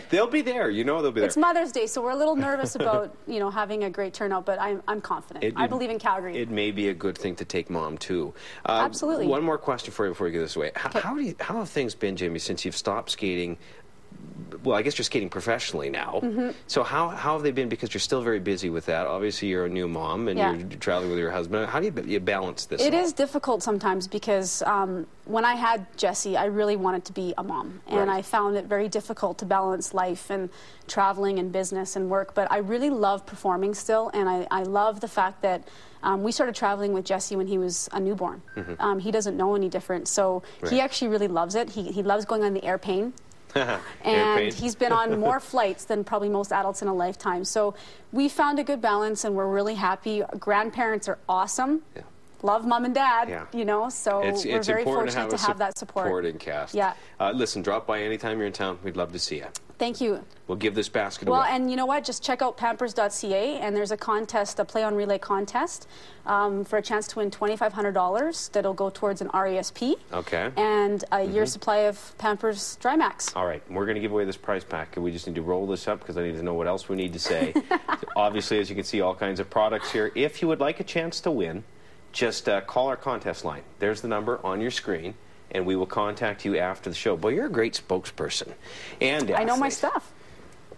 They'll be there. You know they'll be there. It's Mother's Day, so we're a little nervous about, having a great turnout, but I'm confident. I believe in Calgary. It may be a good thing to take Mom, too. Absolutely. One more question for you before we get this away. How have things been, Jamie, since you've stopped skating? Well, I guess you're skating professionally now. Mm-hmm. So how have they been? Because you're still very busy with that. Obviously, you're a new mom, and you're traveling with your husband. How do you balance this? It is difficult sometimes because when I had Jessie, I really wanted to be a mom. And I found it very difficult to balance life and traveling and business and work. But I really love performing still, and I love the fact that we started traveling with Jessie when he was a newborn. Mm-hmm. He doesn't know any different. So he actually really loves it. He loves going on the airplane. And he's been on more flights than probably most adults in a lifetime. So we found a good balance, and we're really happy. Grandparents are awesome. Yeah. Love Mom and Dad, so we're very fortunate to have that support. Supporting cast. Yeah. Listen, drop by anytime you're in town. We'd love to see you. Thank you. We'll give this basket away. Well, and you know what? Just check out pampers.ca, and there's a contest, a play-on-relay contest, for a chance to win $2,500 that'll go towards an RESP. Okay. And a year's supply of Pampers Dry Max. All right. We're going to give away this prize pack, and we just need to roll this up because I need to know what else we need to say. Obviously, as you can see, all kinds of products here. If you would like a chance to win, just call our contest line. There's the number on your screen, and we will contact you after the show. Boy, you're a great spokesperson. And I know my stuff.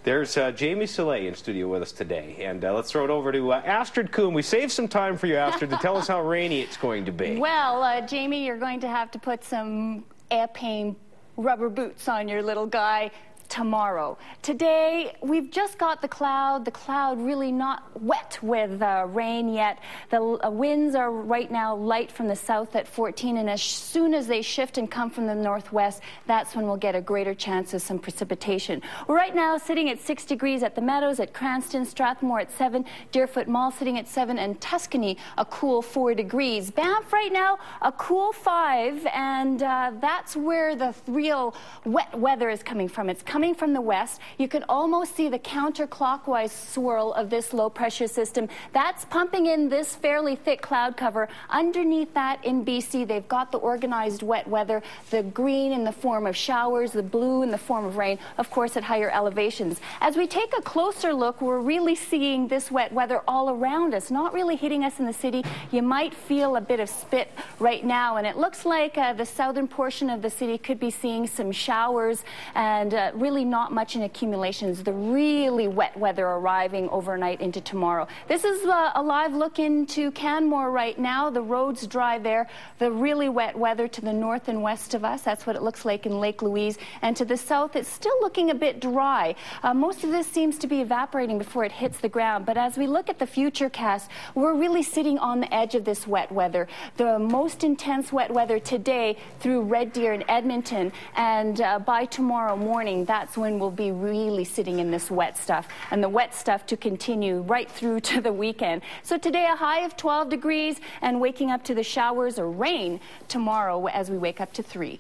There's Jamie Soleil in studio with us today, and let's throw it over to Astrid Kuhn. We saved some time for you, Astrid, to tell us how rainy it's going to be. Well, Jamie, you're going to have to put some airplane rubber boots on your little guy tomorrow. Today, we've just got the cloud really not wet with rain yet. The winds are right now light from the south at 14, and as soon as they shift and come from the northwest, that's when we'll get a greater chance of some precipitation. We're right now sitting at 6 degrees at the Meadows, at Cranston, Strathmore at 7, Deerfoot Mall sitting at 7, and Tuscany a cool 4 degrees. Banff right now a cool 5, and that's where the real wet weather is coming from. It's coming from the west. You can almost see the counterclockwise swirl of this low pressure system. That's pumping in this fairly thick cloud cover. Underneath that in BC, they've got the organized wet weather, the green in the form of showers, the blue in the form of rain, of course at higher elevations. As we take a closer look, we're really seeing this wet weather all around us, not really hitting us in the city. You might feel a bit of spit right now, and it looks like the southern portion of the city could be seeing some showers and really not much in accumulations. The really wet weather arriving overnight into tomorrow. This is a live look into Canmore right now. The road's dry there. The really wet weather to the north and west of us. That's what it looks like in Lake Louise. And to the south, it's still looking a bit dry. Most of this seems to be evaporating before it hits the ground. But as we look at the future cast, we're really sitting on the edge of this wet weather. The most intense wet weather today through Red Deer and Edmonton. And by tomorrow morning, that's when we'll be really sitting in this wet stuff, and the wet stuff to continue right through to the weekend. So today a high of 12 degrees and waking up to the showers or rain tomorrow as we wake up to 3.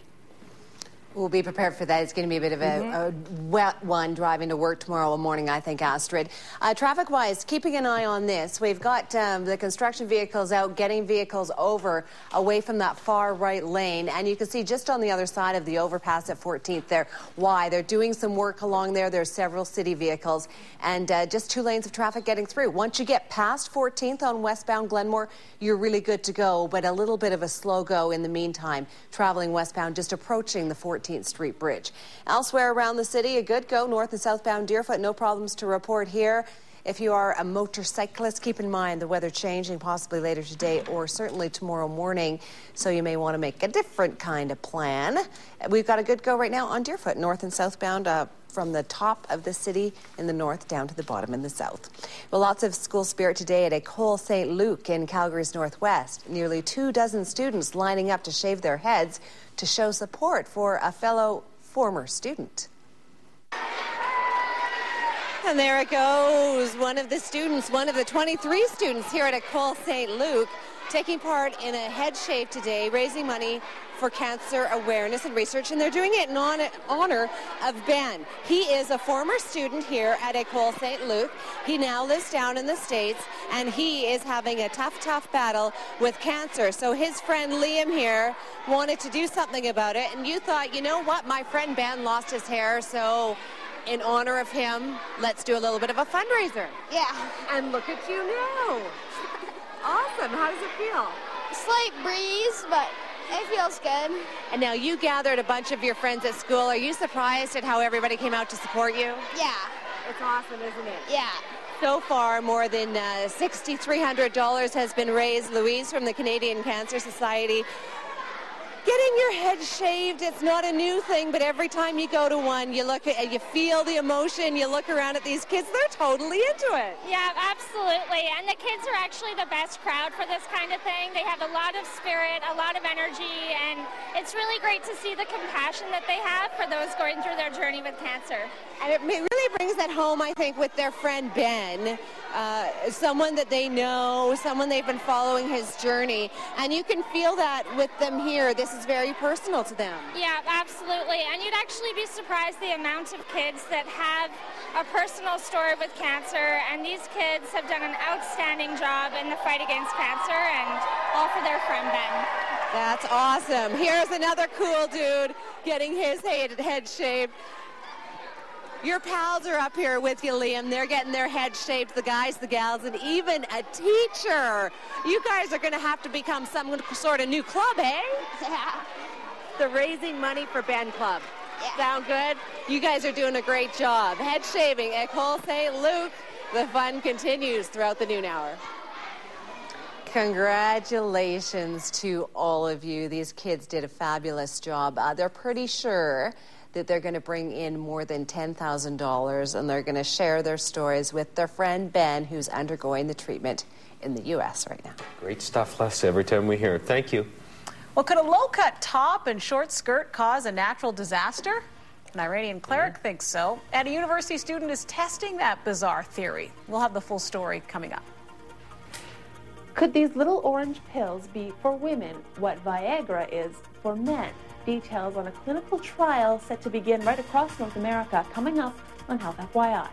We'll be prepared for that. It's going to be a bit of a wet one driving to work tomorrow morning, I think, Astrid. Traffic-wise, keeping an eye on this. We've got the construction vehicles out, getting vehicles away from that far right lane. And you can see just on the other side of the overpass at 14th there why. They're doing some work along there. There's several city vehicles. And just 2 lanes of traffic getting through. Once you get past 14th on westbound Glenmore, you're really good to go. But a little bit of a slow go in the meantime, traveling westbound, just approaching the 14th Street Bridge. Elsewhere around the city, a good go north and southbound Deerfoot. No problems to report here. If you are a motorcyclist, keep in mind the weather changing possibly later today or certainly tomorrow morning, so you may want to make a different kind of plan. We've got a good go right now on Deerfoot, north and southbound from the top of the city in the north down to the bottom in the south. Well, lots of school spirit today at École St. Luc in Calgary's northwest. Nearly 24 students lining up to shave their heads to show support for a fellow former student. And there it goes, one of the students, one of the 23 students here at École St. Luc, taking part in a head shave today, raising money for cancer awareness and research, and they're doing it in honor of Ben. He is a former student here at École St. Luc. He now lives down in the States, and he is having a tough battle with cancer. So his friend Liam here wanted to do something about it, and you thought, you know what, my friend Ben lost his hair, so in honor of him, let's do a little bit of a fundraiser. Yeah. And look at you now. Awesome. How does it feel? Slight breeze, but it feels good. And now you gathered a bunch of your friends at school. Are you surprised at how everybody came out to support you? Yeah. It's awesome, isn't it? Yeah. So far, more than $6,300 has been raised. Louise from the Canadian Cancer Society. Getting your head shaved, it's not a new thing, but every time you go to one, you look at, you feel the emotion, you look around at these kids, they're totally into it. Yeah, absolutely. And the kids are actually the best crowd for this kind of thing. They have a lot of spirit, a lot of energy, and it's really great to see the compassion that they have for those going through their journey with cancer. And it really brings that home, I think, with their friend Ben, someone that they know, someone they've been following his journey. And you can feel that with them here. This is very personal to them. Yeah, absolutely. And you'd actually be surprised the amount of kids that have a personal story with cancer. And these kids have done an outstanding job in the fight against cancer, and all for their friend Ben. That's awesome. Here's another cool dude getting his head shaved. Your pals are up here with you, Liam. They're getting their heads shaved, the guys, the gals, and even a teacher. You guys are going to have to become some sort of new club, eh? Yeah. The Raising Money for Ben Club. Yeah. Sound good? You guys are doing a great job. Head shaving at Cole St. Luke. The fun continues throughout the noon hour. Congratulations to all of you. These kids did a fabulous job. They're pretty sure that they're going to bring in more than $10,000, and they're going to share their stories with their friend Ben, who's undergoing the treatment in the U.S. right now. Great stuff, Les, every time we hear it. Thank you. Well, could a low-cut top and short skirt cause a natural disaster? An Iranian cleric thinks so, and a university student is testing that bizarre theory. We'll have the full story coming up. Could these little orange pills be for women what Viagra is for men? Details on a clinical trial set to begin right across North America coming up on Health FYI.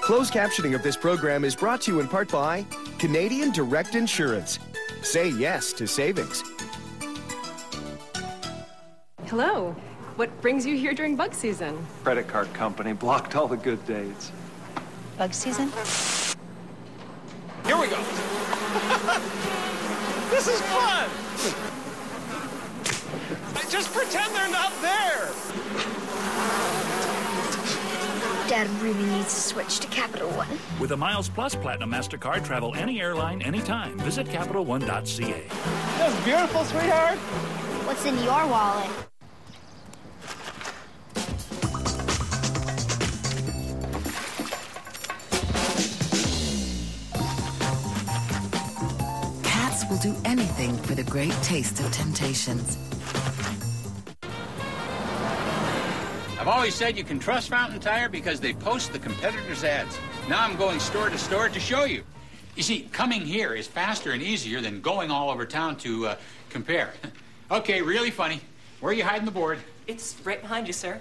Closed captioning of this program is brought to you in part by Canadian Direct Insurance. Say yes to savings. Hello. What brings you here during bug season? Credit card company blocked all the good dates. Bug season? Here we go. This is fun. Just pretend they're not there. Dad really needs to switch to Capital One. With a Miles Plus Platinum MasterCard, travel any airline, anytime. Visit CapitalOne.ca. That's beautiful, sweetheart. What's in your wallet? Cats will do anything for the great taste of Temptations. I've always said you can trust Fountain Tire because they post the competitors' ads. Now I'm going store to store to show you. You see, coming here is faster and easier than going all over town to compare. Okay, really funny. Where are you hiding the board? It's right behind you, sir.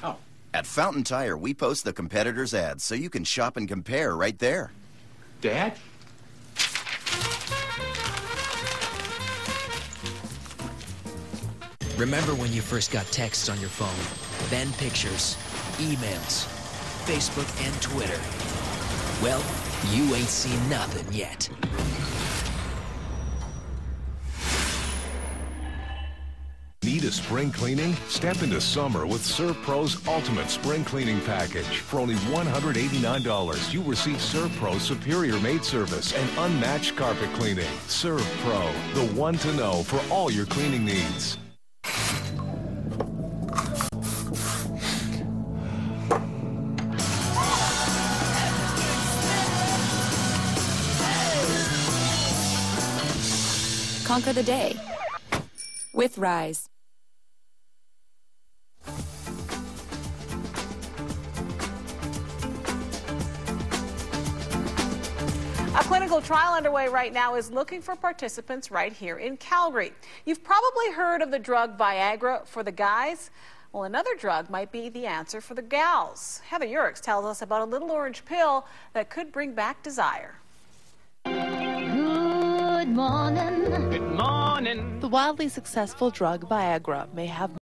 Oh. At Fountain Tire, we post the competitors' ads so you can shop and compare right there. Dad? Remember when you first got texts on your phone, then pictures, emails, Facebook, and Twitter? Well, you ain't seen nothing yet. Need a spring cleaning? Step into summer with ServPro's Ultimate Spring Cleaning Package. For only $189, you receive ServPro's superior maid service and unmatched carpet cleaning. ServPro, the one to know for all your cleaning needs. Conquer the day with Rise. A clinical trial underway right now is looking for participants right here in Calgary. You've probably heard of the drug Viagra for the guys. Well, another drug might be the answer for the gals. Heather Urix tells us about a little orange pill that could bring back desire. Good morning. Good morning. The wildly successful drug Viagra may have